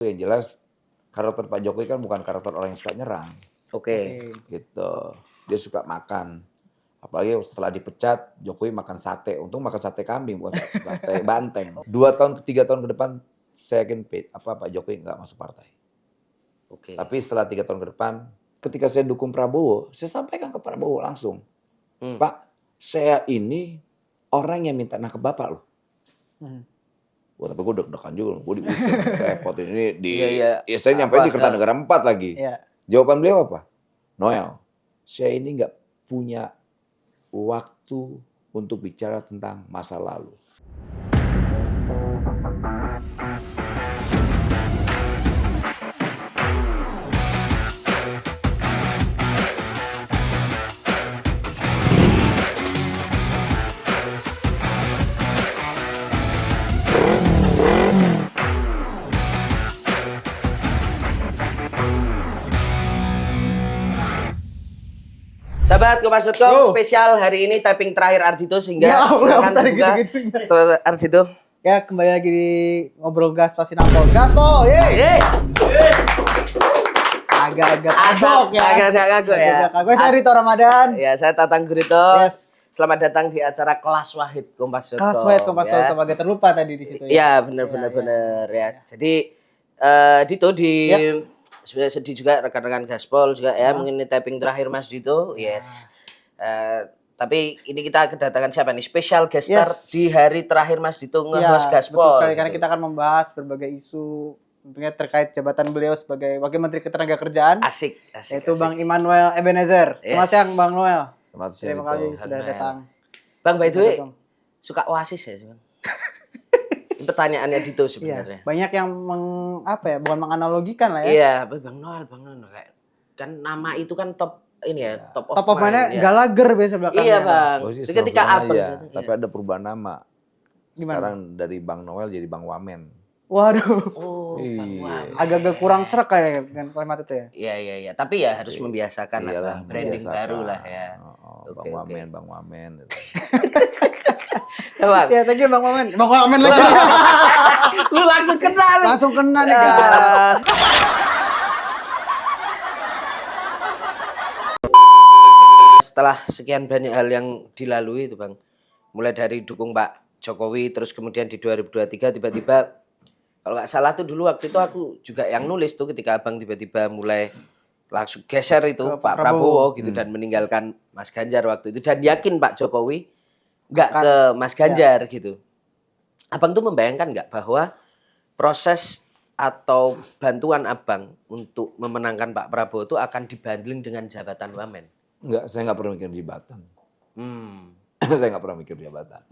Yang jelas karakter Pak Jokowi kan bukan karakter orang yang suka nyerang. Oke. Gitu. Dia suka makan. Apalagi setelah dipecat, Jokowi makan sate. Untung makan sate kambing, bukan sate banteng. 2 tahun, 3 tahun ke depan, saya yakin Pak Jokowi nggak masuk partai. Oke. Tapi setelah 3 tahun ke depan, ketika saya dukung Prabowo, saya sampaikan ke Prabowo langsung. Pak, saya ini orang yang minta nangkep Bapak loh. Wah, tapi gue deg-degan juga, gue diusir, repot ini ya saya nyampein di Kertanegara 4 lagi. Jawaban beliau apa? Noel, saya ini nggak punya waktu untuk bicara tentang masa lalu. Sahabat Kompas.com, spesial hari ini typing terakhir Ardhito sehingga silakan buka Ardhito. Ya, kembali lagi di ngobrol gas pasti nampol. Gaspol, yeay! Agak-agak kagok ya. Agak-agak kagok ya. Saya Rito Ramadan. Ya, saya Tatang Gurito. Yes. Selamat datang di acara Kelas Wahid Kompas.com. Kelas Wahid Kompas.com, agak terlupa tadi di situ ya. Iya, benar ya. Jadi Dito di sebenarnya sedih juga rekan-rekan Gaspol juga ya mengenai typing terakhir Mas Dito. Yes. Tapi ini kita kedatangan siapa nih? Special guest star di hari terakhir Mas Dito nge-host Gaspol. Betul sekali, karena kita akan membahas berbagai isu tentunya terkait jabatan beliau sebagai Wakil Menteri Ketenagakerjaan. Asik. Yaitu Bang Immanuel Ebenezer. Selamat siang Bang Noel. Selamat siang. Terima kasih sudah datang. Bang, by the way, suka Oasis ya, Bang? Pertanyaannya Dito sebenarnya. Iya, banyak yang bukan menganalogikan lah ya. Iya, Bang Noel kayak kan nama itu kan top ini ya, top of mind-nya Gallagher biasa belakangnya. Iya, Bang. Ketika apa? Tapi ada perubahan nama. Sekarang dari Bang Noel jadi Bang Wamen. Waduh. Oh, Bang Wamen. Agak-agak kurang serak kayak dengan kalimat itu ya. Iya. Tapi ya harus membiasakan branding baru lah ya. Bang Wamen. Ya, thank you Bang Wamen. Bang Wamen lagi. Lu langsung kenal. Langsung kena nih, guys. Setelah sekian banyak hal yang dilalui itu Bang, mulai dari dukung Pak Jokowi, terus kemudian di 2023 tiba-tiba, kalau nggak salah tuh dulu waktu itu aku juga yang nulis tuh ketika Abang tiba-tiba mulai langsung geser itu Pak Prabowo gitu dan meninggalkan Mas Ganjar waktu itu dan yakin Pak Jokowi nggak ke Mas Ganjar gitu. Abang tuh membayangkan nggak bahwa proses atau bantuan Abang untuk memenangkan Pak Prabowo itu akan dibanding dengan jabatan wamen? Enggak, saya nggak pernah mikir jabatan. Saya nggak pernah mikir jabatan.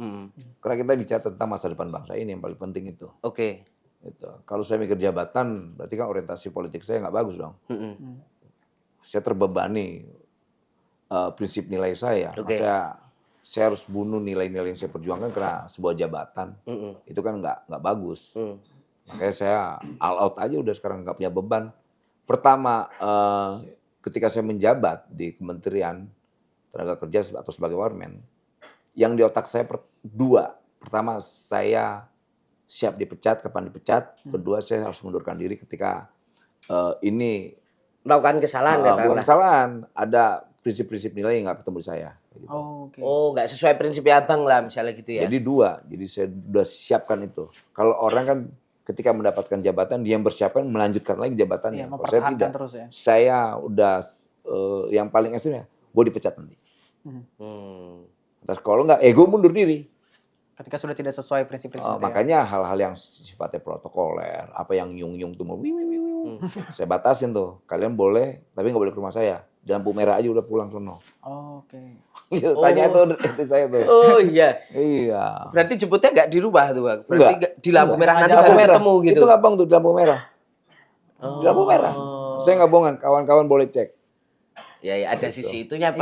Karena kita bicara tentang masa depan bangsa ini yang paling penting itu. Oke. Gitu. Kalau saya mikir jabatan, berarti kan orientasi politik saya nggak bagus dong. Saya terbebani prinsip nilai saya. Saya harus bunuh nilai-nilai yang saya perjuangkan karena sebuah jabatan. Itu kan nggak bagus. Makanya saya all out aja udah sekarang nggak punya beban. Pertama, ketika saya menjabat di Kementerian Tenaga Kerja atau sebagai wamen, yang di otak saya dua. Pertama, saya siap dipecat, kapan dipecat. Kedua, saya harus mengundurkan diri ketika ini melakukan kesalahan. Bukan kesalahan, ada prinsip-prinsip nilai yang nggak ketemu di saya. Gitu. Oh, nggak sesuai prinsipnya Abang lah misalnya gitu ya. Jadi dua, jadi saya sudah siapkan itu. Kalau orang kan ketika mendapatkan jabatan, dia yang bersiapkan melanjutkan lagi jabatannya. Kalau saya tidak, terus ya. Saya udah yang paling ekstrim ya, gue dipecat nanti. Terus kalau nggak, gue mundur diri. Ketika sudah tidak sesuai prinsip-prinsip. Makanya hal-hal yang sifatnya protokoler, apa yang yung-yung tuh mau saya batasin tuh. Kalian boleh, tapi nggak boleh ke rumah saya. Di lampu merah aja udah pulang sono. Oke. Tanya itu saya tuh. Oh iya. Iya. Berarti jemputnya nggak dirubah tuh Bang? Berarti di lampu merah nanti baru ketemu gitu? Itu gampang tuh di lampu merah. Di lampu merah. Saya nggak bohongan, kawan-kawan boleh cek. Ya ada sisi itunya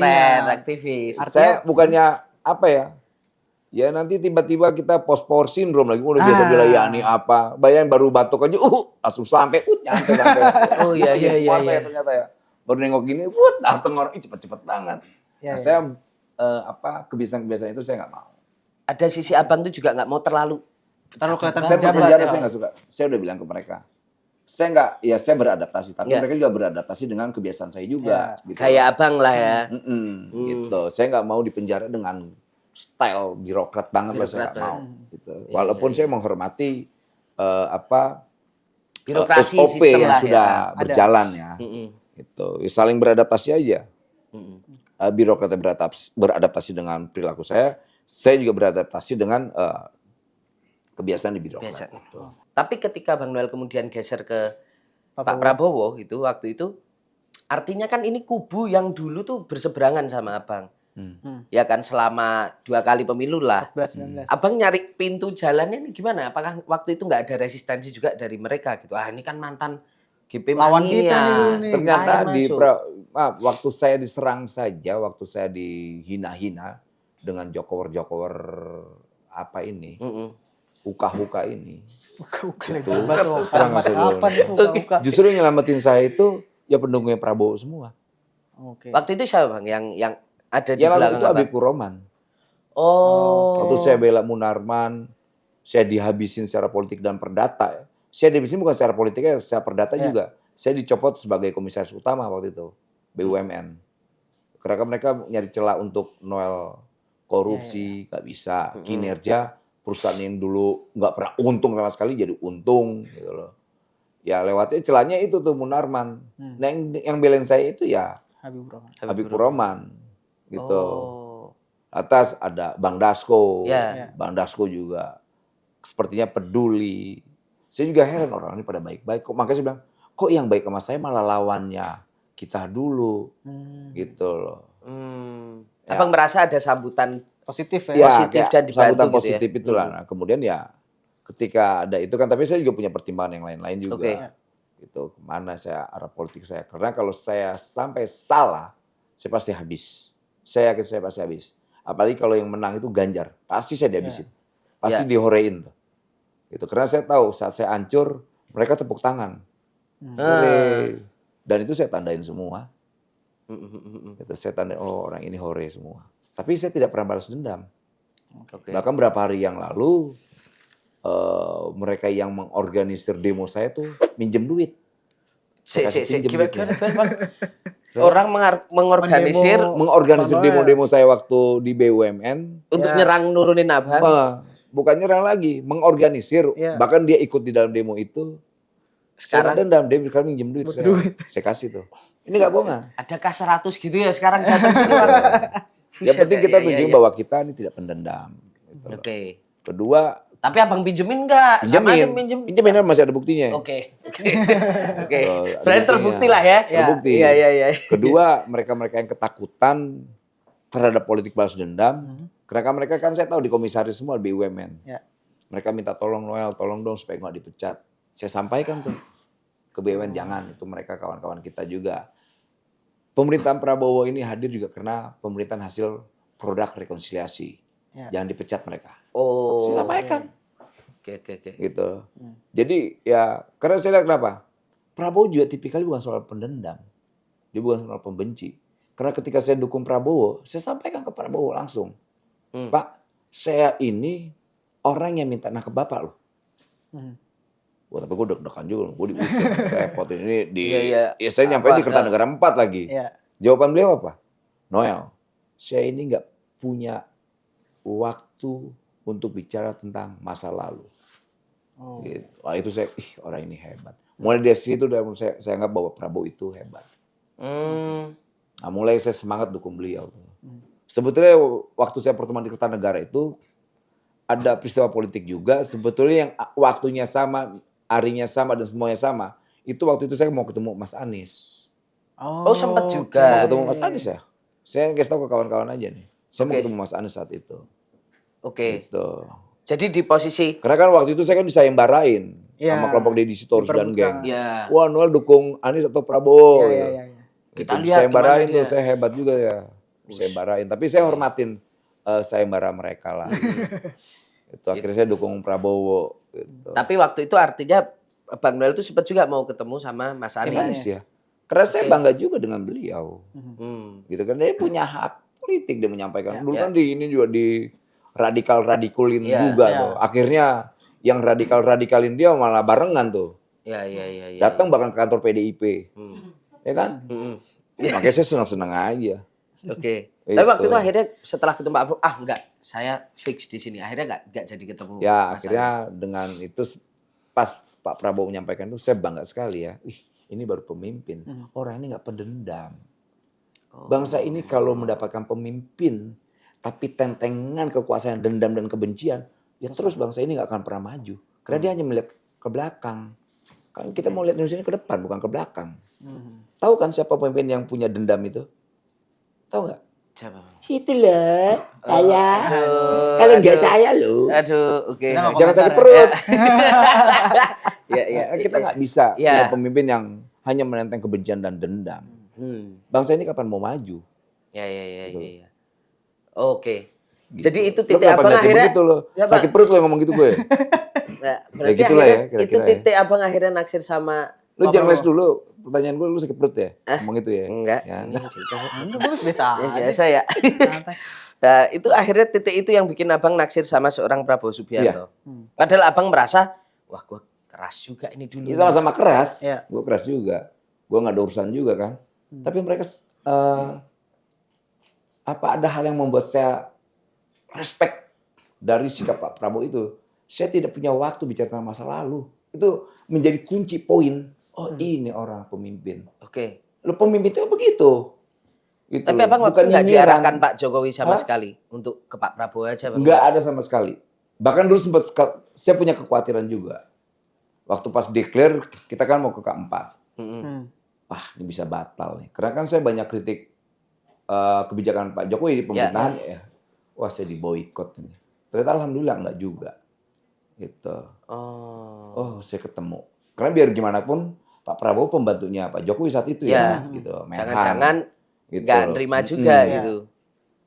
aktivis. Saya bukannya apa ya? Ya nanti tiba-tiba kita post-power syndrome lagi. Udah biasa dilayani apa. Bayangin baru batuk aja, langsung sampai. Nyampe. Oh iya. Ternyata ya. Baru nengok gini, dateng orang, cepet-cepet banget. Saya kebiasaan-kebiasaan itu saya nggak mau. Ada sisi Abang tuh juga nggak mau terlalu kelihatan saya penjara saya nggak suka. Saya udah bilang ke mereka, saya beradaptasi, tapi Ya. mereka juga beradaptasi dengan kebiasaan saya juga. Gitu. Kayak abang lah ya. Gitu. Saya nggak mau dipenjara dengan style birokrat banget lah, saya nggak mau. Gitu. Walaupun saya menghormati Birokrasi SOP sistem yang lah sudah ya. berjalan ya. Gitu. Ya, saling beradaptasi aja. Birokrat beradaptasi dengan perilaku saya juga beradaptasi dengan kebiasaan di birokrat. Biasa. Gitu. Tapi ketika Bang Noel kemudian geser ke Pak Prabowo itu waktu itu artinya kan ini kubu yang dulu tuh berseberangan sama abang. Ya kan selama 2 kali pemilu lah. 14, 19. Abang nyari pintu jalannya ini gimana? Apakah waktu itu nggak ada resistensi juga dari mereka gitu? Ah ini kan mantan GP Lawan Mania. kita nih. Ternyata Ayo masuk. waktu saya diserang saja, waktu saya dihina-hina dengan jokower-jokower apa ini, uka-uka ini. Uka-uka Itu coba tuh. serangan saya dulu. Kapan itu uka-uka? Justru yang nyelamatin saya itu ya pendukungnya Prabowo semua. Oke. Waktu itu siapa Bang yang ada di Yang lalu belakang itu abang? Habibur Rahman. Oh. Waktu saya bela Munarman, saya dihabisin secara politik dan perdata. Saya dihabisin bukan secara politiknya, secara perdata juga. Saya dicopot sebagai komisaris utama waktu itu, BUMN. Karena mereka nyari celah untuk Noel korupsi, nggak bisa. Kinerja perusahaan yang dulu nggak pernah untung sama sekali jadi untung, gitu loh. Ya lewatnya celahnya itu tuh Munarman. Nah yang belain saya itu ya Habibur Rahman. Habibur Rahman, gitu. Oh. Atas ada Bang Dasko, Ya. Bang Dasko juga sepertinya peduli. Saya juga heran orang ini pada baik-baik kok. Makanya saya bilang, kok yang baik sama saya malah lawannya kita dulu, gitu loh. Ya. Abang merasa ada sambutan Positif Ya, ya. Positif kayak dan dibantu sambutan gitu ya. positif itulah. Nah, kemudian ya ketika ada itu kan, tapi saya juga punya pertimbangan yang lain-lain juga. Oke. Gitu, kemana saya arah politik saya. Karena kalau saya sampai salah, saya pasti habis. Saya yakin saya pasti habis. Apalagi kalau yang menang itu Ganjar, pasti saya dihabisin. Pasti dihorein tuh. Gitu. Karena saya tahu saat saya hancur, mereka tepuk tangan. Hore. Dan itu saya tandain semua. Gitu, saya tandain, oh orang ini hore semua. Tapi saya tidak pernah balas dendam. Oke. Bahkan berapa hari yang lalu, mereka yang mengorganisir demo saya tuh minjem duit. Saya kasih pinjem duitnya. Gimana, Bang? Orang mengorganisir Mengorganisir demo-demo saya waktu di BUMN. untuk nyerang nurunin abang. Bukan nyerang lagi, mengorganisir. Ya. Bahkan dia ikut di dalam demo itu. Sekarang- Saya dendam, dia sekarang minjem duit. Saya kasih tuh. Ini nggak bohongan. Adakah 100 gitu ya sekarang datang gitu, Bang? Yang penting kita tunjukin bahwa kita ini tidak pendendam. Gitu loh. Oke. Kedua, Tapi abang pinjemin enggak? Sama aja pinjemin masih ada buktinya. Oke. Oke. Oh, ada Berarti buktinya. terbukti lah ya. Terbukti. Iya. Kedua, mereka-mereka yang ketakutan terhadap politik balas dendam. Karena mereka kan saya tahu di komisaris semua di BUMN. Ya. Mereka minta tolong Noel, tolong dong supaya nggak dipecat. Saya sampaikan tuh ke BUMN, jangan, itu mereka kawan-kawan kita juga. Pemerintahan Prabowo ini hadir juga karena pemerintahan hasil produk rekonsiliasi. Ya. Jangan dipecat mereka. Oh. Saya sampaikan. Oke. Gitu. Jadi ya karena saya lihat kenapa? Prabowo juga tipikalnya bukan soal pendendam. Dia bukan soal pembenci. Karena ketika saya dukung Prabowo, saya sampaikan ke Prabowo langsung. Pak, saya ini orang yang minta nangkep Bapak loh. Wah, tapi gue deg-degan juga, gue diusir, repot ini Iya. ya saya nyampe di Kertanegara 4 lagi. Iya. Jawaban beliau apa? Noel, saya ini nggak punya waktu untuk bicara tentang masa lalu. Gitu. Wah itu saya, orang ini hebat. Mulai dari situ saya anggap bahwa Prabowo itu hebat. Nah, mulai saya semangat dukung beliau. Sebetulnya waktu saya pertemuan di Kertanegara itu ada peristiwa politik juga. Sebetulnya yang waktunya sama, harinya sama dan semuanya sama. Itu waktu itu saya mau ketemu Mas Anies. Oh, sempat Mau juga. ketemu Mas Anies ya. Saya kasih tahu ke kawan-kawan aja nih. Saya mau ketemu Mas Anies saat itu. Oke. Gitu. Jadi di posisi Karena kan waktu itu saya kan disayembarain Iya. sama kelompok Deddy Sitorus dan geng. ya Wah, Noel dukung Anies atau Prabowo. Iya. Kita Gitu. lihat Sayembarain gimana tuh, dia. saya hebat juga ya. Sayembarain. Tapi saya hormatin sayembara mereka lah. Itu akhirnya saya dukung Prabowo. Gitu. tapi waktu itu artinya Bang Noel itu sempat juga mau ketemu sama Mas Mas Anies. Anies ya. Karena saya bangga juga dengan beliau. Gitu kan, dia punya hak politik dia menyampaikan. Dulu kan di ini juga di radikal-radikulin Ya, juga tuh. Akhirnya yang radikal-radikalin dia malah barengan tuh. Iya. Datang bahkan ke kantor PDIP. Ya kan? Makanya saya senang-senang aja. Oke. Itu. Tapi waktu itu akhirnya setelah ketemu Pak Prabowo, enggak, saya fix di sini. Akhirnya enggak jadi ketemu. Ya Mas akhirnya Anies. dengan itu pas Pak Prabowo menyampaikan itu saya bangga sekali ya. Wih, ini baru pemimpin. Orang ini nggak pendendam. Bangsa ini kalau mendapatkan pemimpin tapi tentengan kekuasaan, dendam dan kebencian, ya terus bangsa ini nggak akan pernah maju. Karena dia hanya melihat ke belakang. Kan kita mau lihat Indonesia ini ke depan, bukan ke belakang. Tahu kan siapa pemimpin yang punya dendam itu? Tahu nggak? Siapa, Bang? Itulah saya. Aduh, Kalau nggak aduh. saya loh. Aduh, oke. Kita nggak Jangan sakit komentar perut. Ya. Kita nggak bisa Ya. punya pemimpin yang hanya menenteng kebencian dan dendam. Bangsa ini kapan mau maju? Ya. Oke. Gitu. Jadi itu Lo titik kenapa abang ngeliatin akhirnya. begitu lo? Ya, Bang. Sakit perut lo ngomong gitu gue. Nah, berarti gitulah ya, akhirnya kira-kira itu ya. titik abang akhirnya naksir sama. Lo jangan les dulu. Pertanyaan gue, lo sakit perut ya? Ngomong itu ya? Enggak. Ya. Itu bagus biasa Ya, aja. biasa ya. Santai. Nah, itu akhirnya titik itu yang bikin abang naksir sama seorang Prabowo Subianto. Padahal abang merasa, wah gue keras juga ini dulu. Kita sama-sama keras. Iya. Gue keras juga. Gue nggak ada urusan juga kan. Tapi mereka apa ada hal yang membuat saya respect dari sikap Pak Prabowo itu. Saya tidak punya waktu bicara tentang masa lalu. Itu menjadi kunci poin. Oh ini orang pemimpin. Oke. Lo pemimpin itu begitu. Gitu Tapi loh. abang waktu Bukan nggak nyinyiran. diarahkan Pak Jokowi sama Hah? sekali untuk ke Pak Prabowo aja, Bang? Nggak ada sama sekali. Bahkan dulu sempat saya punya kekhawatiran juga. Waktu pas declare kita kan mau ke K4. Wah ini bisa batal nih. Karena kan saya banyak kritik kebijakan Pak Jokowi di pemerintahan ya. Wah saya diboikot ini. Ternyata alhamdulillah enggak juga. Gitu. Oh saya ketemu. Karena biar gimana pun Pak Prabowo pembantunya Pak Jokowi saat itu ya. Gitu. Menhan. Jangan-jangan Gitu nggak loh. nerima juga gitu.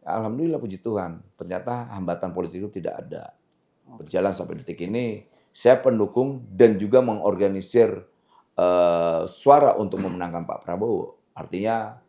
Alhamdulillah puji Tuhan. Ternyata hambatan politik itu tidak ada. Berjalan sampai detik ini. Saya pendukung dan juga mengorganisir suara untuk memenangkan Pak Prabowo. Artinya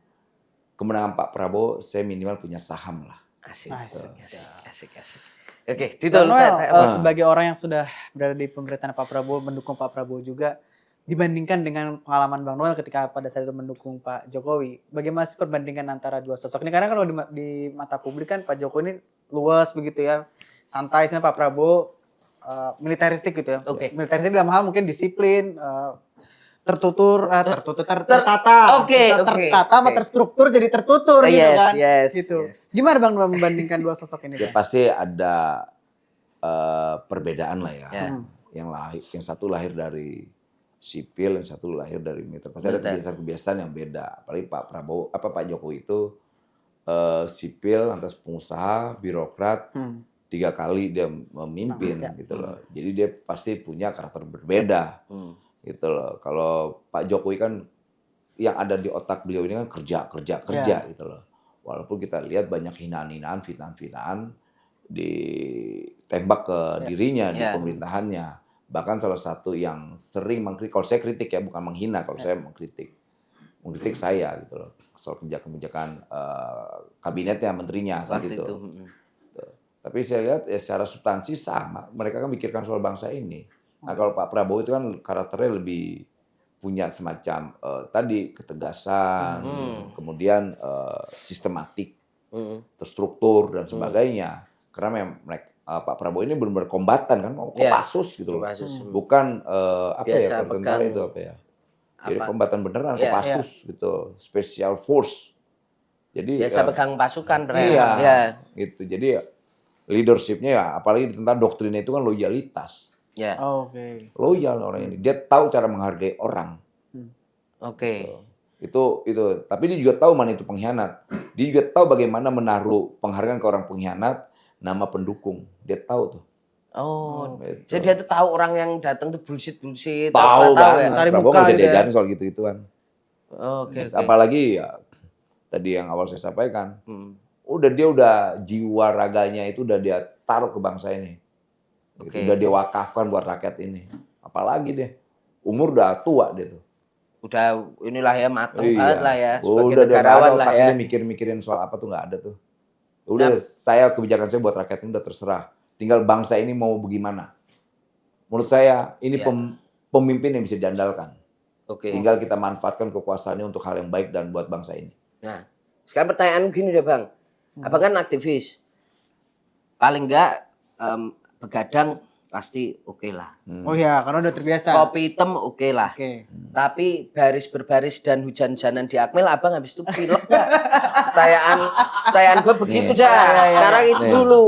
kemenangan Pak Prabowo saya minimal punya saham lah. Asik. Asik. Oke, Dito, Bang Noel, lu sebagai orang yang sudah berada di pemerintahan Pak Prabowo, mendukung Pak Prabowo juga, dibandingkan dengan pengalaman Bang Noel ketika pada saat itu mendukung Pak Jokowi, bagaimana sih perbandingan antara dua sosok ini? Karena kalau di mata publik kan Pak Jokowi ini luas begitu ya, santai, Pak Prabowo militeristik gitu ya. Oke. Militeristik dalam hal mungkin disiplin, tertata. Oke. Tertata sama terstruktur jadi tertutur gitu kan. Yes. Gimana Bang Noel membandingkan dua sosok ini? Ya Bang? pasti ada perbedaan lah ya. Ya. Yang satu lahir dari sipil, yang satu lahir dari militer. Pasti ada kebiasaan-kebiasaan yang beda. Apalagi Pak Jokowi itu sipil, lantas pengusaha, birokrat, 3 kali dia memimpin gitu loh. Jadi dia pasti punya karakter berbeda gitu loh. Kalau Pak Jokowi kan yang ada di otak beliau ini kan kerja gitu loh. Walaupun kita lihat banyak hinaan-hinaan, fitnah-fitnaan ditembak ke dirinya di pemerintahannya. Bahkan salah satu yang sering mengkritik, kalau saya kritik ya bukan menghina, kalau saya mengkritik saya gitu loh soal kebijakan kabinetnya, menterinya saat itu. Tapi saya lihat ya secara substansi sama. Mereka kan mikirkan soal bangsa ini. Nah kalau Pak Prabowo itu kan karakternya lebih punya semacam tadi ketegasan, kemudian sistematik, terstruktur dan sebagainya. Karena Pak Prabowo ini benar-benar kombatan kan, Kopassus gitu loh. Bukan Biasa kalau tentara itu Jadi kombatan beneran, Kopassus gitu, Special Force. Jadi biasa pegang pasukan berarti. Iya. Gitu. Jadi leadership-nya ya, apalagi di tentara doktrinnya itu kan loyalitas. Ya. Oke. Loyal orang ini. Dia tahu cara menghargai orang. Oke. Itu. Tapi dia juga tahu mana itu pengkhianat. Dia juga tahu bagaimana menaruh penghargaan ke orang pengkhianat, nama pendukung. Dia tahu tuh. Oh, Gitu. jadi dia tuh tahu orang yang datang tuh bullshit. Tahu ya. kan. Cari Prabowo muka nggak bisa gitu ya. diajarin soal gitu-gituan. Oke. Apalagi ya tadi yang awal saya sampaikan. Dia udah jiwa raganya itu udah dia taruh ke bangsa ini. Gitu. Udah dia wakafkan buat rakyat ini. Apalagi deh. Umur udah tua dia tuh. Udah inilah ya matang banget lah ya. Sebagai Udah negarawan lah ya. Dia mikir-mikirin soal apa tuh nggak ada tuh. Udah kebijakan saya buat rakyat ini udah terserah. Tinggal bangsa ini mau bagaimana. Menurut saya ini pemimpin yang bisa diandalkan. Oke. Tinggal kita manfaatkan kekuasaannya untuk hal yang baik dan buat bangsa ini. Nah, sekarang pertanyaan gini deh Bang. Abang kan aktivis. Paling enggak begadang pasti oke lah. Oh ya, karena udah terbiasa. Kopi hitam oke lah. Oke. Tapi baris berbaris dan hujan-hujanan di Akmil abang habis itu pilek gak? Tayaan gue begitu dah. Sekarang itu Nih. dulu.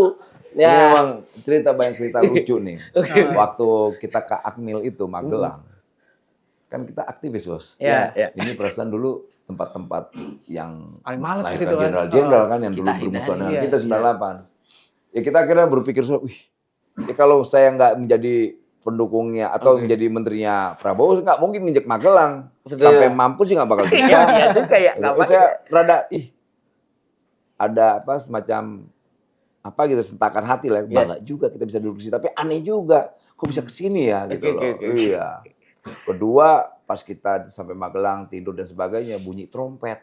Ini Ya. memang banyak cerita lucu nih. Waktu kita ke Akmil itu Magelang, kan kita aktivis bos. Ya. Ini perasaan dulu tempat-tempat yang Paling males ke lahirkan situ kan. jenderal-jenderal kan yang dulu Kita bermusuhan hindari. dengan Iya, kita 98. Ya kita akhirnya berpikir, wih, ya kalau saya nggak menjadi pendukungnya atau menjadi menterinya Prabowo, nggak mungkin nginjek Magelang. Betul. Sampai mampu sih nggak bakal bisa. Iya juga ya. Jadi Nggak apa-apa. saya rada ada apa semacam apa gitu sentakan hati lah, bangga juga kita bisa duduk di sini, tapi aneh juga kok bisa kesini ya gitu loh. Oke. Iya. Kedua pas kita sampai Magelang tidur dan sebagainya bunyi trompet.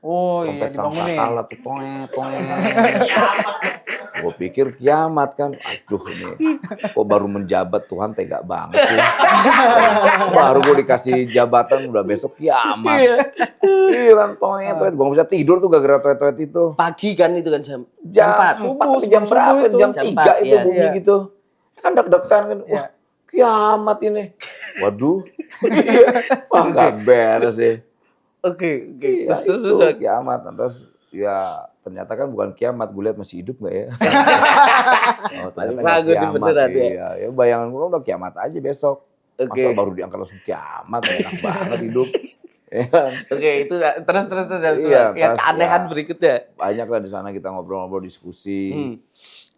Oh iya, Trompet dibangunin. sangkakala tuh toet. Gue pikir kiamat kan. Aduh ini kok baru menjabat Tuhan tega banget sih. Baru gue dikasih jabatan udah besok kiamat. Iya kan toet. Gue gak bisa tidur tuh gara-gara toet itu. Pagi kan itu kan jam Jam 4. subuh, jam sebelum berapa? subuh itu. Jam Jam 3 4, itu iya. bunyi Iya. gitu. Kan deg-degan kan. Wah Iya. kiamat ini. Waduh. Wah gak beres deh. Oke. Iya, Terus itu kiamat. Terus ya ternyata kan bukan kiamat. Gue lihat masih hidup nggak ya? Oh, ternyata nggak Bagus nih kiamat. beneran ya. Iya, ya bayangan gue udah kiamat aja besok. Oke. Masa baru diangkat langsung kiamat, enak banget hidup. Ya kan? Oke, itu terus Iya, yang terus, keanehan ya. berikutnya. Banyak lah di sana kita ngobrol-ngobrol diskusi. Hmm.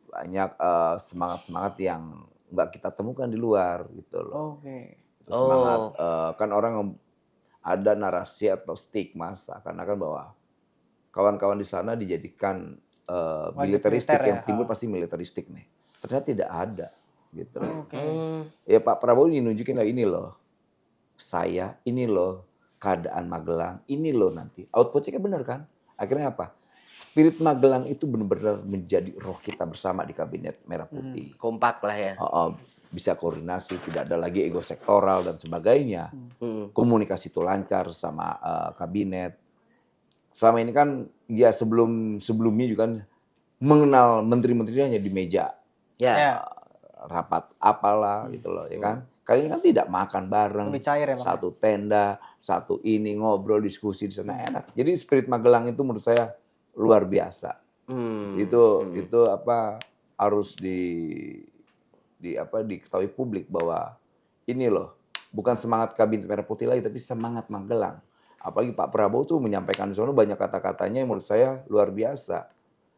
Banyak semangat-semangat yang nggak kita temukan di luar gitu loh. Oke. Semangat kan orang ada narasi atau stigma seakan-akan bahwa kawan-kawan di sana dijadikan militeristik militer ya, yang timbul pasti militeristik nih. Ternyata tidak ada gitu. Oke. Ya Pak Prabowo nunjukin lah ini loh. Saya ini loh keadaan Magelang, ini loh nanti. Outputnya kan benar kan? Akhirnya apa? Spirit Magelang itu benar-benar menjadi roh kita bersama di Kabinet Merah Putih. Kompak lah ya. Bisa koordinasi, tidak ada lagi ego sektoral dan sebagainya. Komunikasi itu lancar sama kabinet. Selama ini kan ya sebelumnya juga kan mengenal menteri-menterinya hanya di meja Ya. rapat apalah gitu loh ya kan. Kali ini kan tidak makan bareng. Lebih cair ya, Bang? Satu tenda, satu ini ngobrol diskusi di sana enak. Jadi spirit Magelang itu menurut saya luar biasa. Itu apa harus diketahui publik bahwa ini loh bukan semangat Kabinet Merah Putih lagi tapi semangat Magelang. Apalagi Pak Prabowo tuh menyampaikan di sana banyak kata-katanya yang menurut saya luar biasa.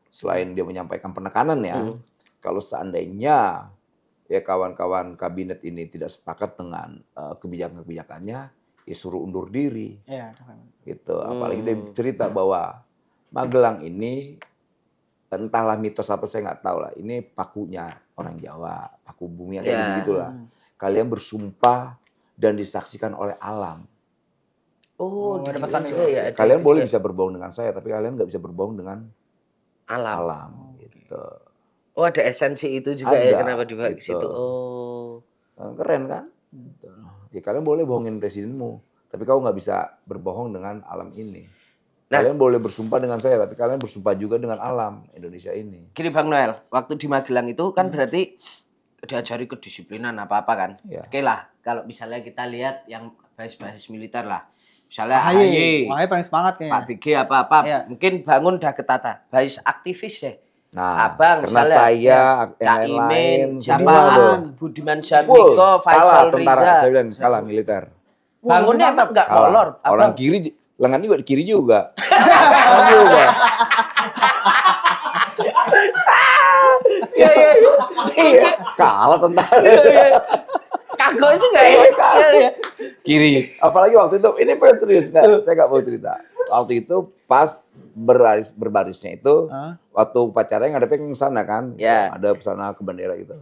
Selain dia menyampaikan penekanan ya, kalau seandainya ya kawan-kawan kabinet ini tidak sepakat dengan kebijakan-kebijakannya, ya suruh undur diri. Iya. Gitu. Apalagi dia cerita bahwa Magelang ini entahlah mitos apa saya nggak tahu lah. Ini pakunya orang Jawa, paku bumi kayak Ya. begitulah. Kalian bersumpah dan disaksikan oleh alam. Oh, ada gitu pesan juga itu. ya. Ada Kalian itu boleh juga. bisa berbohong dengan saya, tapi kalian nggak bisa berbohong dengan alam. alam. Gitu. Oh, ada esensi itu juga Ada, ya kenapa dibagi gitu. situ. Oh. Keren kan? Gitu. Ya kalian boleh bohongin presidenmu, tapi kau nggak bisa berbohong dengan alam ini. Nah. Kalian boleh bersumpah dengan saya, tapi kalian bersumpah juga dengan alam Indonesia ini. Gini Bang Noel, waktu di Magelang itu kan berarti diajari kedisiplinan apa-apa kan. Iya. Oke lah, kalau misalnya kita lihat yang basis-basis militer lah. Misalnya AHY. AHY, AHY paling semangat kayaknya. Pak BG apa-apa, Iya. mungkin bangun udah ketata. Basis aktivis deh. Nah, Abang karena misalnya, saya yang Cak lain-lain Imin, siapa? semua tuh. Budiman Full, Sujatmiko, Faisal kalah tentara, Riza. saya bilang kalah militer. Bangunnya emang nggak Kalah. molor. Orang Abang. kiri, lengan juga di kiri juga. Kanan juga. Iya, kalah tentara. Kagok juga ya. Kalah. Iya, iya. Kiri. Apalagi waktu itu, ini pengen serius nggak? Saya nggak mau cerita. Waktu itu pas berbarisnya itu, waktu upacaranya ngadepin ke sana kan, Ya. ada pesana ke bendera gitu.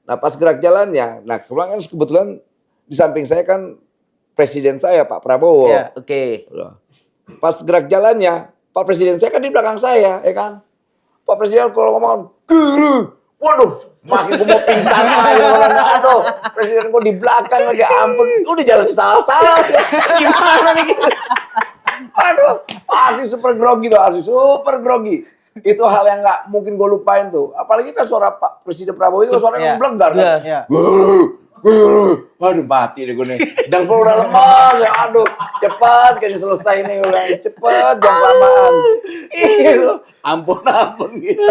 Nah pas gerak jalannya, nah kebetulan di samping saya kan presiden saya Pak Prabowo. Ya. Oke. Udah. Pas gerak jalannya, Pak Presiden saya kan di belakang saya, ya kan. Pak Presiden kalau ngomong kiri, waduh, Makin gue mau pingsan aja. Aduh, presiden gue di belakang aja, ampun. Udah jalan salah-salah. Gimana nih? Aduh, asli super grogi tuh, asli super grogi. Itu hal yang nggak mungkin gue lupain tuh. Apalagi kan suara Pak Presiden Prabowo itu suaranya memblegar kan. Iya. Aduh, mati deh gue nih. Dan gue udah lemas, ya aduh. Cepat kayaknya selesai nih udah. Cepet, jangan kelamaan. Itu, ampun gitu.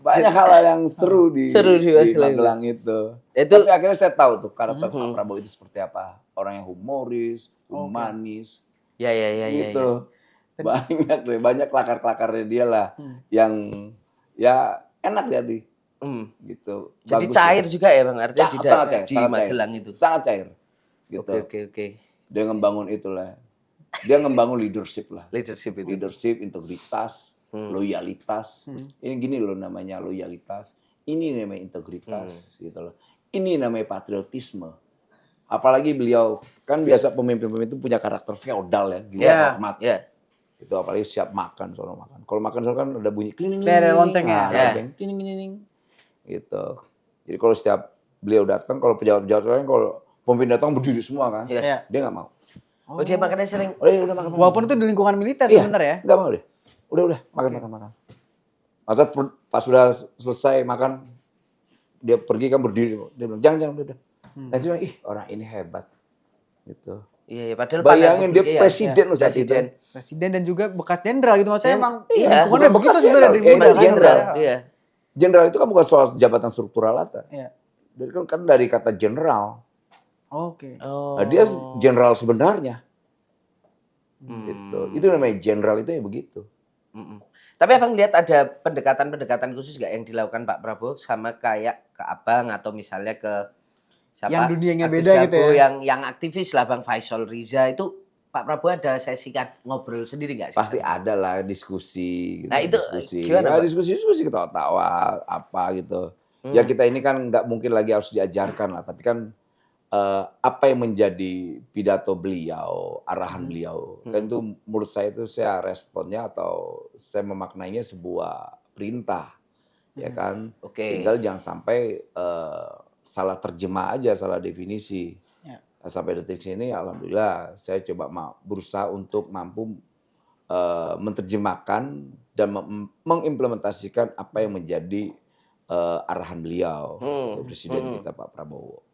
Banyak hal yang seru di Magelang itu. Tapi akhirnya saya tahu tuh karakter Pak Prabowo itu seperti apa. Orang yang humoris, humanis. Ya. Gitu. Banyak kelakar-kelakarnya dia lah. Yang ya enak lihat nih. Gitu. Jadi Bagus cair gitu. juga ya Bang, artinya Sangat cair, di sangat Magelang cair. itu. Sangat cair. Gitu. Oke. Dia ngembangun itulah. Dia ngembangun leadership lah. Leadership itu. Leadership, integritas, loyalitas. Ini gini loh namanya loyalitas. Ini namanya integritas gitu loh. Ini namanya patriotisme. Apalagi beliau kan biasa pemimpin-pemimpin itu punya karakter feodal ya, gila hormat. Iya. Itu apalagi siap makan soal makan. Kalau makan soal kan ada bunyi klining. Ada lonceng ya. Lonceng klining. Gitu. Jadi kalau setiap beliau datang, kalau pejabat-pejabat lain kalau pemimpin datang berdiri semua kan. Iya. Dia nggak mau. Oh, dia makannya sering. Oh iya udah makan. Walaupun itu di lingkungan militer Iya, sebenarnya ya. nggak mau deh. Udah makan. Masa pas sudah selesai makan, dia pergi kan berdiri. Dia bilang jangan udah. Nah dia bilang, ih orang ini hebat. Gitu. Iya, padahal Bayangin dia iya. presiden loh saat itu. Presiden. Presiden dan juga bekas jenderal gitu maksudnya emang Iya. lingkungannya Bukan begitu bekas sebenarnya dari jenderal, muda kan. Jenderal. sebenarnya. Iya. Jenderal itu kan bukan soal jabatan struktural aja. Iya. Kan dari kata jenderal. Oke. Oh. Nah, dia jenderal sebenarnya. Gitu. Itu namanya jenderal itu ya begitu. Tapi abang lihat ada pendekatan-pendekatan khusus nggak yang dilakukan Pak Prabowo sama kayak ke abang atau misalnya ke siapa? Yang dunianya Agus beda gitu Sabu, ya? Yang aktivis lah Bang Faisal Riza itu Pak Prabowo ada sesi ngobrol sendiri nggak sih? Pasti ada lah diskusi. Gitu, Nah, itu diskusi. gimana, Ya, Pak? diskusi ketawa-tawa apa gitu. Ya kita ini kan nggak mungkin lagi harus diajarkan lah, tapi kan apa yang menjadi pidato beliau, arahan beliau, kan itu menurut saya itu saya responnya atau saya memaknainya sebuah perintah, ya kan. Oke. Tinggal jangan sampai salah terjemah aja, salah definisi. Ya. Sampai detik ini, alhamdulillah saya coba berusaha untuk mampu menerjemahkan dan mengimplementasikan apa yang menjadi arahan beliau, Presiden kita Pak Prabowo.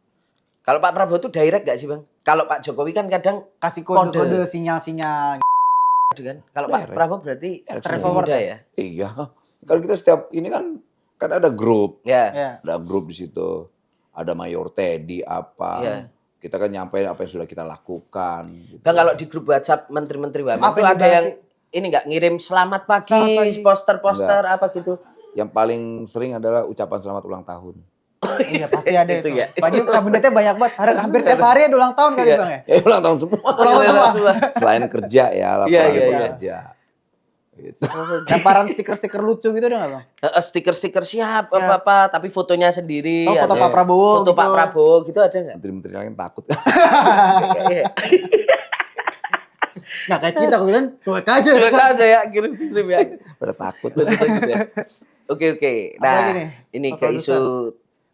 Kalau Pak Prabowo itu direct nggak sih Bang? Kalau Pak Jokowi kan kadang Kasih kode-kode sinyal-sinyal. kan. Kalau Pak Prabowo berarti Straightforward muda ya. Iya, kalau kita setiap ini kan ada grup, Ya. Ya. ada grup di situ, ada Mayor Teddy apa, Iya. kita kan nyampein apa yang sudah kita lakukan. Gitu. Bang kalau di grup WhatsApp menteri-menteri WMN Apa itu yang ada dibahas yang sih? ini nggak ngirim selamat pagi, Selamat pagi. poster-poster apa gitu. Yang paling sering adalah ucapan selamat ulang tahun. Iya pasti ada Itu itu. ya. Apalagi kabinetnya banyak banget. Hampir tiap hari ada ulang tahun kali Iya. Bang ya. Ya ulang tahun semua. Ulang tahun semua. Selain kerja ya, laporan Iya. kerja. Gitu. Gambaran stiker-stiker lucu gitu ada nggak Bang? Stiker-stiker siap apa-apa tapi fotonya sendiri. Oh, foto ada. Pak Prabowo Foto gitu. Pak Prabowo gitu ada nggak? Menteri-menteri lain takut. Nggak kayak kita kan cuek aja. Cuek aja ya kirim-kirim ya. Pada takut. Oke. Apa lagi Nah, nih, ini Pak ke isu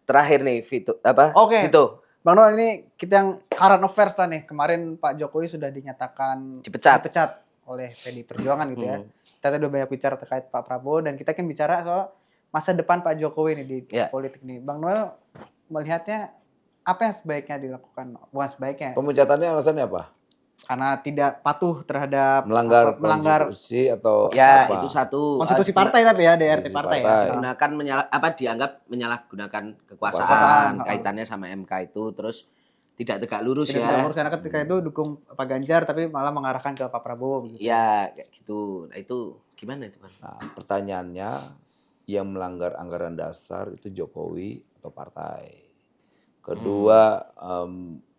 terakhir nih Vito apa? Oke. Vito. Bang Noel ini kita yang current affairs lah nih. Kemarin Pak Jokowi sudah dinyatakan Dipecat. oleh PDI Perjuangan gitu ya. Kita tadi udah banyak bicara terkait Pak Prabowo dan kita kan bicara soal masa depan Pak Jokowi nih di Ya. politik nih. Bang Noel melihatnya apa yang sebaiknya dilakukan? Bukan sebaiknya, Pemecatannya alasannya apa? karena tidak patuh terhadap Melanggar melanggar konstitusi atau Ya, apa? itu satu. konstitusi partai tapi ya DRT Konstitusi partai ya. partai. Gunakan dianggap menyalahgunakan Kekuasaan. kekuasaan kaitannya sama MK itu terus tidak tegak lurus Tidak ya. lurus karena ketika itu dukung Pak Ganjar tapi malah mengarahkan ke Pak Prabowo begitu. Ya, kayak gitu. Nah, itu gimana itu, Bang? Nah, pertanyaannya yang melanggar anggaran dasar itu Jokowi atau partai. Kedua,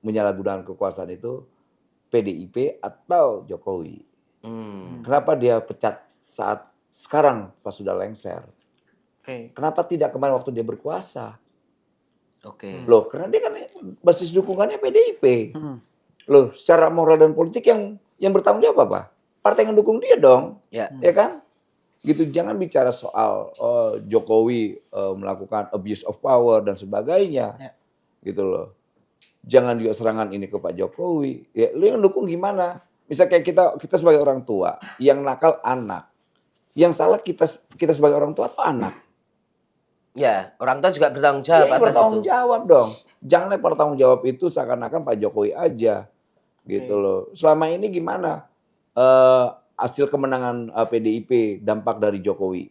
menyalahgunakan kekuasaan itu PDIP atau Jokowi. Kenapa dia pecat saat sekarang pas sudah lengser? Oke. Kenapa tidak kemarin waktu dia berkuasa? Oke. Loh, karena dia kan basis dukungannya PDIP. Hmm. Loh, secara moral dan politik yang bertanggung jawab apa? Partai yang mendukung dia dong. Ya. Ya kan? Gitu, jangan bicara soal Jokowi melakukan abuse of power dan sebagainya, Ya. gitu loh. Jangan juga serangan ini ke Pak Jokowi. Ya, lu yang dukung gimana? Misal kayak kita sebagai orang tua, yang nakal anak, yang salah kita sebagai orang tua atau anak? Ya, orang tua juga bertanggung jawab Ya, atas bertanggung itu. jawab dong. Jangan lempar tanggung jawab itu seakan-akan Pak Jokowi aja, gitu loh. Selama ini gimana hasil kemenangan PDIP dampak dari Jokowi?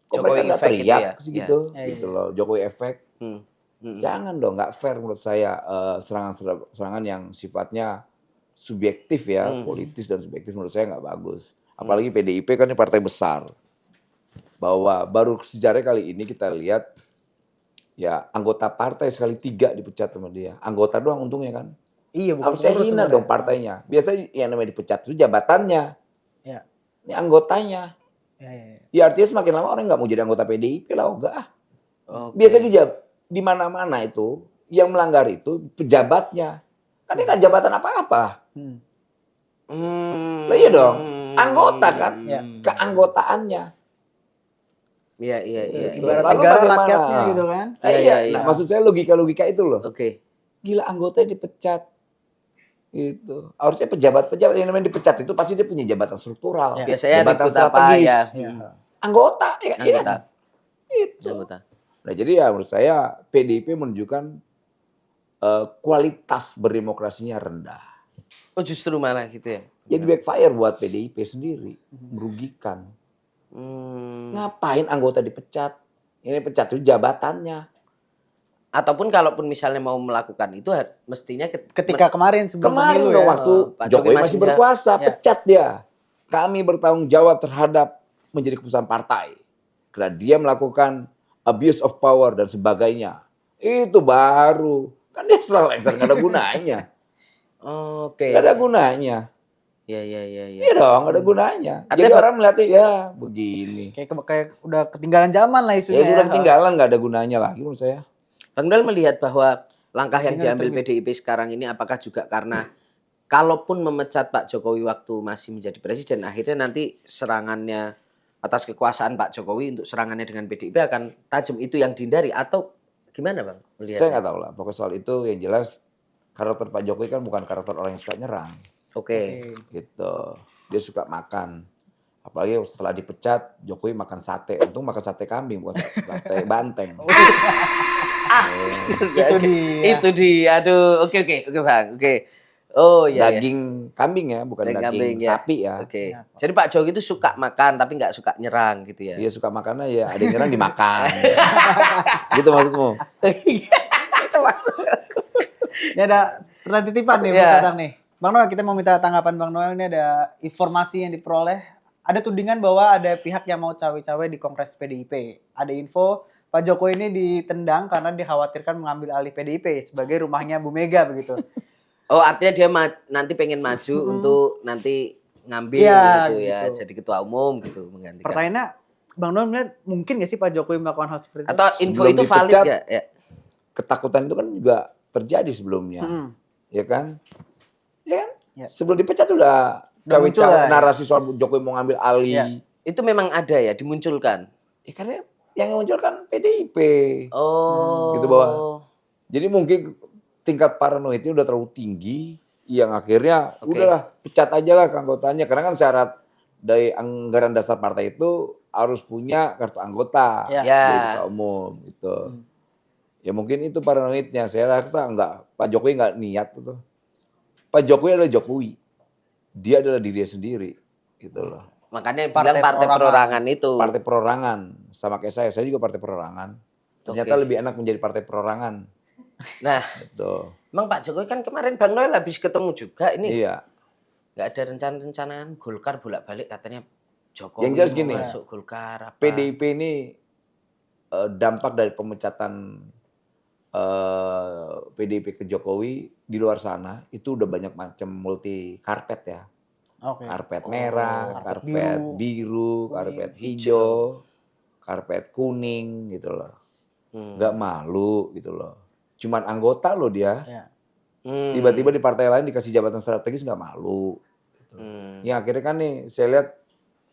Kok Jokowi mereka nggak effect itu teriak ya? segitu, Ya. gitu loh. Jokowi efek. Hmm. Jangan dong, nggak fair menurut saya serangan yang sifatnya subjektif ya, politis dan subjektif menurut saya nggak bagus. Apalagi PDIP kan ini partai besar. Bahwa baru sejarah kali ini kita lihat ya anggota partai sekali 3 dipecat sama dia. Anggota doang untungnya kan. Iya, bukan Harusnya pengurus hina sebenarnya. dong partainya. Biasanya yang namanya dipecat itu jabatannya. Ya. Ini anggotanya. Ya. Ya artinya semakin lama orang nggak mau jadi anggota PDIP lah, enggak ah. Oke. Biasanya di mana-mana itu yang melanggar itu pejabatnya. Kan dia nggak jabatan apa-apa. Lah iya dong, anggota kan, Ya. keanggotaannya. Iya. Ibarat Lalu negara bagaimana? rakyatnya gitu kan. Iya. Nah maksud saya logika-logika itu loh. Oke. Gila anggotanya dipecat. Gitu. Harusnya pejabat-pejabat yang namanya dipecat itu pasti dia punya jabatan struktural. Ya. Biasanya jabatan ribut apa strategis. ya? Ya. Anggota, ya kan? Anggota. Itu. Anggota. Nah jadi ya menurut saya PDIP menunjukkan kualitas berdemokrasinya rendah. Oh justru malah gitu ya? Jadi backfire buat PDIP sendiri, merugikan. Ngapain anggota dipecat? Ini pecat itu jabatannya. Ataupun kalaupun misalnya mau melakukan itu mestinya Ketika kemarin sebelum Kemarin pemilu dong ya. waktu Pak Jokowi Jokowi masih masih berkuasa, ya. pecat dia. Kami bertanggung jawab terhadap menjadi keputusan partai. Karena dia melakukan abuse of power dan sebagainya. Itu baru. Kan dia selalu lengser, nggak ada gunanya. Oke. Nggak ada gunanya. Iya. Iya dong, nggak ada gunanya. Artinya Jadi orang melihatnya, ya begini. Kayak udah ketinggalan zaman lah isunya. Ya sudah ketinggalan, nggak ada gunanya lagi menurut saya. Bang Donald melihat bahwa langkah yang Dengan diambil PDIP sekarang ini apakah juga karena kalaupun memecat Pak Jokowi waktu masih menjadi presiden, akhirnya nanti serangannya atas kekuasaan Pak Jokowi untuk serangannya dengan PDIP akan tajam, itu yang dihindari atau gimana Bang melihatnya? Saya nggak tahu lah, pokoknya soal itu yang jelas karakter Pak Jokowi kan bukan karakter orang yang suka nyerang. Oke. Gitu. Dia suka makan. Apalagi setelah dipecat, Jokowi makan sate. Untung makan sate kambing, bukan sate banteng. Itu dia. Aduh, oke Bang, oke. Oh iya. Daging kambing ya, bukan Daging daging kambing, ya. sapi ya. Oke. Ya. Jadi Pak Jokowi itu suka makan tapi nggak suka nyerang gitu ya. Dia suka makannya ya, ada yang nyerang dimakan. Gitu maksudmu? Ini ada pertanyaan titipan nih, Iya. Bang Tatang nih. Bang Noel, kita mau minta tanggapan Bang Noel. Ini ada informasi yang diperoleh. Ada tudingan bahwa ada pihak yang mau cawe-cawe di Kongres PDIP. Ada info Pak Jokowi ini ditendang karena dikhawatirkan mengambil alih PDIP sebagai rumahnya Bu Mega begitu. Oh, artinya dia nanti pengen maju untuk nanti ngambil Iya, gitu ya, gitu. jadi ketua umum gitu menggantikan. Pertanyaannya, Bang Noel melihat mungkin nggak sih Pak Jokowi melakukan hal seperti itu? Atau info Sebelum itu valid dipecat, nggak? Ya. Ketakutan itu kan juga terjadi sebelumnya. Ya kan? Ya kan? Ya. Sebelum dipecat udah Udah muncul cawe-cawe lah, ya. narasi soal Jokowi mau ngambil alih. Ya. Itu memang ada ya dimunculkan. Karena yang munculkan PDIP. Oh. Gitu bahwa jadi mungkin tingkat paranoidnya udah terlalu tinggi yang akhirnya Oke. udahlah pecat aja lah anggotanya karena kan syarat dari anggaran dasar partai itu harus punya kartu anggota Ya. jadi ketua umum gitu. Ya mungkin itu paranoidnya. Saya rasa enggak, Pak Jokowi enggak niat itu. Pak Jokowi adalah Jokowi. Dia adalah dirinya sendiri gitu loh. Makanya yang Partai bilang partai perorangan itu. Partai perorangan sama kayak saya juga partai perorangan. Ternyata Oke. lebih enak menjadi partai perorangan. Nah, Gitu. emang Pak Jokowi kan kemarin Bang Noel habis ketemu juga ini. Iya. Nggak ada rencana-rencanaan Golkar bolak-balik katanya Jokowi Yang jelas mau gini, masuk Golkar apa. PDIP ini dampak dari pemecatan PDIP ke Jokowi di luar sana itu udah banyak macam multi karpet ya. Oke. Karpet merah, karpet karpet biru, biru, kuning, karpet hijau, karpet kuning gitu loh. Nggak malu gitu loh. Cuman anggota loh dia. Ya. Tiba-tiba di partai lain dikasih jabatan strategis nggak malu. Yang akhirnya kan nih saya lihat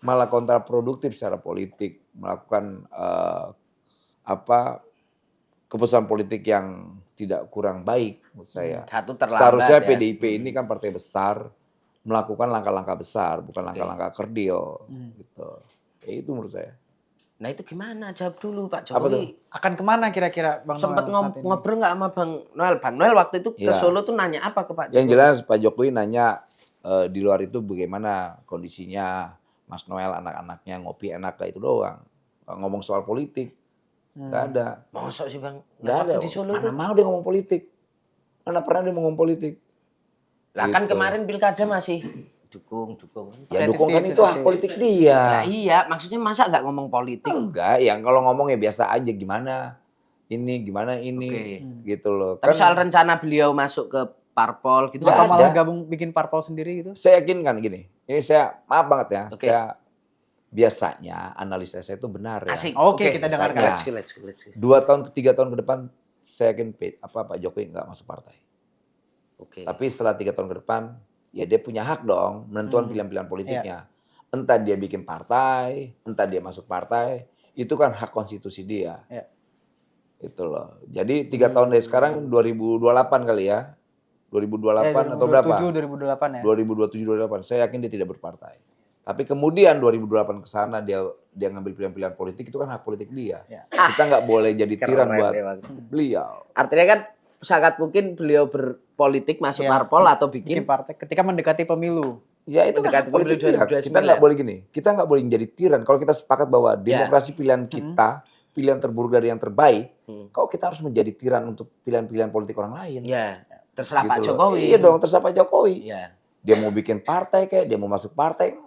malah kontraproduktif secara politik, melakukan keputusan politik yang tidak kurang baik menurut saya. Satu terlambat Seharusnya ya. PDIP ini kan partai besar, melakukan langkah-langkah besar, bukan langkah-langkah kerdil. Gitu. Ya itu menurut saya. Nah itu gimana? Jawab dulu Pak Apa tuh? Jokowi. Akan kemana kira-kira Bang Sempat Noel saat ini? ngobrol nggak sama Bang Noel? Bang Noel waktu itu ke Iya. Solo tuh nanya apa ke Pak Jokowi? Yang jelas Pak Jokowi nanya di luar itu bagaimana kondisinya Mas Noel, anak-anaknya ngopi enak kayak itu doang. Nggak ngomong soal politik, nggak ada. Mosok sih Bang? Nggak Nah, ada. waktu di Solo Mana itu. mau dia ngomong politik? Mana pernah dia mau ngomong politik? Lah kan Gitu. kemarin pilkada masih dukung. Ya Sensitif, dukung kan itu hak sensitif. politik Nah dia. iya, maksudnya masa nggak ngomong politik? Enggak, yang kalau ngomong ya biasa aja gimana gimana ini, Oke. gitu loh. Tapi Kan soal rencana beliau masuk ke parpol gitu Nggak Atau nggak malah ada. gabung bikin parpol sendiri gitu? saya yakin kan gini, ini saya maaf banget ya, Oke. saya biasanya analisa saya itu benar ya. asik. Oke, kita dengarkan. Let's go. 3 tahun ke depan saya yakin Pak Jokowi nggak masuk partai. Oke. Tapi setelah 3 tahun ke depan, ya dia punya hak dong menentukan pilihan-pilihan politiknya. Entah dia bikin partai, entah dia masuk partai, itu kan hak konstitusi dia. Iya. Itu loh. Jadi 3 tahun dari sekarang 2028 kali ya. 2028 atau berapa? 2027, 2028 ya. 2027-2028. Saya yakin dia tidak berpartai. Tapi kemudian 2028 ke sana dia ngambil pilihan-pilihan politik, itu kan hak politik dia. Ya. Kita nggak boleh jadi tiran Keren buat emang. beliau. Artinya kan sangat mungkin beliau berpolitik masuk Iya. parpol atau Bikin bikin partai ketika mendekati pemilu. Ya itu kan Mendekati hak politik pemilu dia. 2029. Kita nggak boleh gini. Kita nggak boleh menjadi tiran. Kalau kita sepakat bahwa demokrasi pilihan kita, pilihan terburuk dari yang terbaik, kok kita harus menjadi tiran untuk pilihan-pilihan politik orang lain? ya terserah Gitu Pak loh. Jokowi. Iya dong, terserah Pak Jokowi. Iya. Dia mau bikin partai kayak, dia mau masuk partai.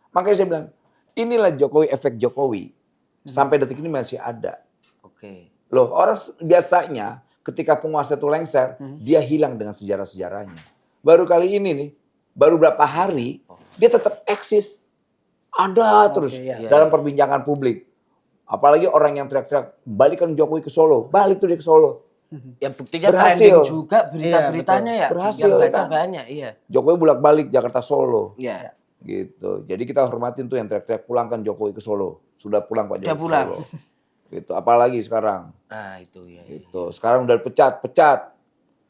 Makanya saya bilang, inilah Jokowi, efek Jokowi. Sampai detik ini masih ada. Oke. Loh, orang biasanya ketika penguasa itu lengser, dia hilang dengan sejarah-sejarahnya. Baru kali ini nih, baru berapa hari, dia tetap eksis. Ada terus iya. dalam perbincangan publik. Apalagi orang yang teriak-teriak, balikan Jokowi ke Solo. Balik tuh dia ke Solo. Ya buktinya Berhasil. trending juga berita-beritanya ya. Berhasil, Yang baca kan? banyak, iya. Jokowi bolak-balik Jakarta Solo. Iya. Gitu. Jadi kita hormatin tuh yang teriak-teriak, pulangkan Jokowi ke Solo. Sudah pulang Pak Jokowi Udah ke pulang. Solo. Gitu. Apalagi sekarang. Ah, itu ya. Gitu. Sekarang udah pecat. Udah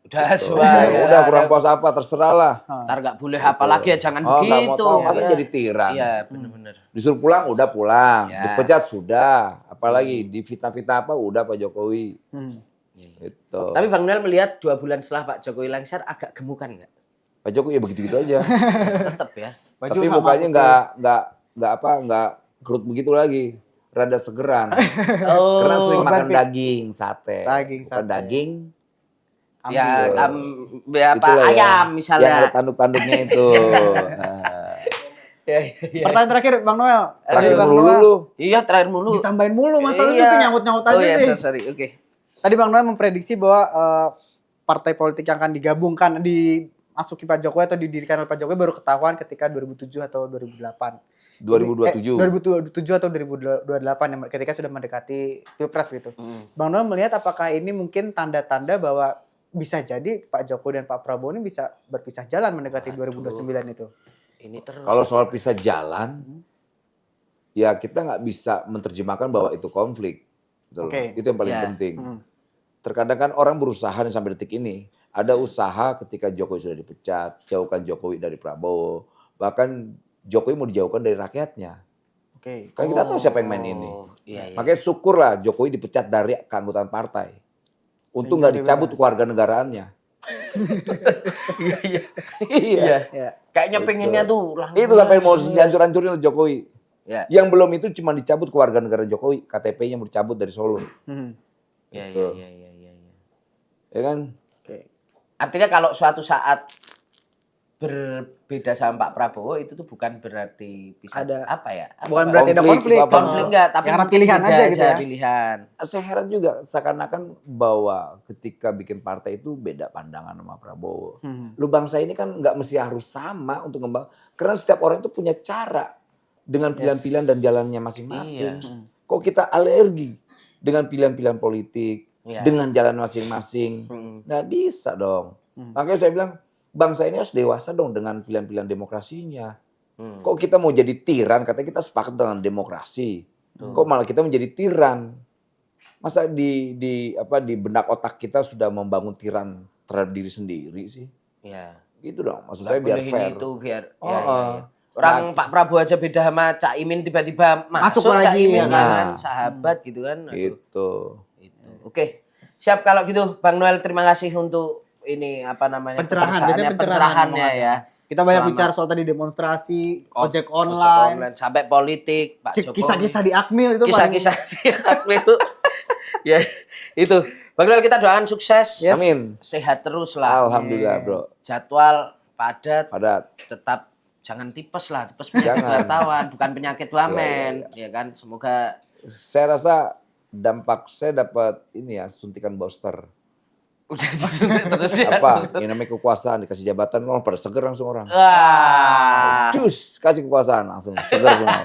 Gitu. sesuai. Udah kurang puas apa, terserah lah. Ntar nggak boleh apa lagi ya, jangan Oh, nggak mau begitu. tahu, masa Iya. jadi tiran. Iya, benar-benar. Disuruh pulang, udah pulang. Ya. Dipecat, sudah. Apalagi di fitnah-fitnah apa, udah Pak Jokowi. Gitu. Tapi Bang Noel melihat 2 bulan setelah Pak Jokowi lengser agak gemukan nggak? Pak Jokowi ya begitu-gitu aja. Tetap ya. Baju Tapi sama mukanya putih. nggak kerut begitu lagi. Rada segeran. Oh. Karena sering makan berarti- daging, sate. Daging, Bukan sate. daging. Ya, Ambil. ya apa Itulah ya. ayam Yang ada misalnya. tanduk-tanduknya itu. Nah, Ya, ya. Pertanyaan terakhir Bang Noel. terakhir Tadi Bang mulu Noel lu. Iya, terakhir mulu. ditambahin mulu masalahnya Iya. itu nyangkut-nyangkut aja Oh ya, sih. sorry. Oke. Tadi Bang Noel memprediksi bahwa partai politik yang akan digabungkan dimasuki Pak Jokowi atau didirikan oleh Pak Jokowi baru ketahuan ketika 2007 atau 2008. 2027. 2027 atau 2028 yang ketika sudah mendekati Pilpres gitu. Bang Noel melihat apakah ini mungkin tanda-tanda bahwa bisa jadi Pak Jokowi dan Pak Prabowo ini bisa berpisah jalan mendekati 2029 itu. Ini terus. Kalau soal pisah jalan, ya kita nggak bisa menerjemahkan bahwa itu konflik. Gitu loh. Oke. Itu yang paling Ya. penting. Terkadang kan orang berusaha nih sampai detik ini. Ada usaha ketika Jokowi sudah dipecat, jauhkan Jokowi dari Prabowo. Bahkan Jokowi mau dijauhkan dari rakyatnya. Oke. Kan kita tahu siapa yang main ini. Iya, iya. Makanya syukurlah Jokowi dipecat dari keanggotaan partai. Untung Sehingga nggak dicabut dia kewarganegaraannya. Iya, iya. Iya. Ya. Kayaknya Gitu. pengennya tuh langsung. Itu sampai mau dihancur-hancurin oleh Jokowi. Ya. Yang belum itu cuma dicabut kewarganegaraan Jokowi, KTP-nya mau dicabut dari Solo. Iya, Gitu. iya. Ya kan? Oke. Artinya kalau suatu saat berbeda sama Pak Prabowo itu tuh bukan berarti bisa Ada- apa ya? Apa, Bukan Pak? berarti ada Konflik, konflik. itu apa? konflik enggak, tapi Karena mungkin pilihan beda aja gitu ya. Pilihan. Saya heran juga seakan-akan bahwa ketika bikin partai itu beda pandangan sama Prabowo. Lu bangsa ini kan nggak mesti harus sama untuk ngembang. Karena setiap orang itu punya cara dengan pilihan-pilihan dan jalannya masing-masing. Kok kita alergi dengan pilihan-pilihan politik, Iya. dengan jalan masing-masing? Nggak bisa dong. Makanya saya bilang bangsa ini harus dewasa dong dengan pilihan-pilihan demokrasinya. Kok kita mau jadi tiran? Katanya kita sepakat dengan demokrasi. Kok malah kita menjadi tiran? Masa di benak otak kita sudah membangun tiran terhadap diri sendiri sih? Ya. Gitu dong. Maksud saya biar fair. Itu biar. Oh, Ya. Orang Pak Prabowo aja beda sama Cak Imin tiba-tiba masuk Cak lagi, Imin ya kan sahabat gitu kan. Aduh. Gitu. Oke. Siap kalau gitu Bang Noel, terima kasih untuk ini apa namanya? Pencerahan, biasanya pencerahannya ya. Kita banyak Selama- bicara soal tadi demonstrasi, ojek Ojek online, sampai politik, Pak Jokowi. kisah-kisah di Akmil itu Kisah-kisah di Akmil. Ya, itu. Bang Noel, kita doakan sukses. Yes. Amin. Sehat terus lah. Alhamdulillah, Bro. Jadwal padat, Padat. tetap jangan tipes lah. Tipes penyakit Jangan. wartawan, bukan penyakit wamen. Ya kan, semoga Saya rasa dampak saya dapat ini ya, suntikan booster. udah disuntik terus ya. Apa? Yang namanya kekuasaan, dikasih jabatan, orang pada seger langsung orang. Wah. Cus, kasih kekuasaan langsung seger semua.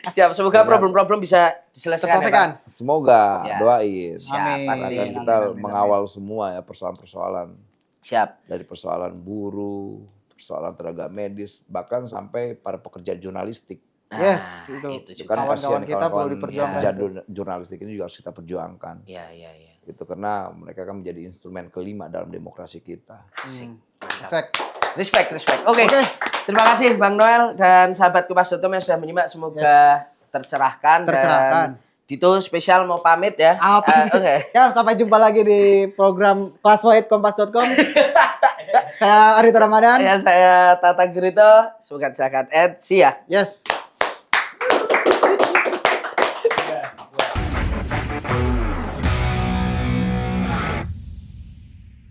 Siap, semoga problem-problem bisa diselesaikan. Ya, Bang? Semoga, Ya. doain. Siap, Amin. pasti. Karena kita mengawal semua ya persoalan-persoalan. Siap. Dari persoalan buruh, persoalan tenaga medis, bahkan sampai para pekerja jurnalistik. Yes, Nah, itu. juga. Kan Kawan-kawan kasihan kita perlu kawan-kawan diperjuangkan. pekerja jurnalistik ini juga harus kita perjuangkan. Iya, iya, iya. Gitu, karena mereka kan menjadi instrumen kelima dalam demokrasi kita. Respect. Respect. Oke. Terima kasih Bang Noel dan sahabat Kupas.com yang sudah menyimak. Semoga tercerahkan. Tercerahkan. Dan Dito spesial mau pamit ya. Apa? Oke. Ya, sampai jumpa lagi di program Kompas.com. Saya Arito Ramadan. Ya, saya Tata Gurito. Semoga tercerahkan. And see ya. Yes.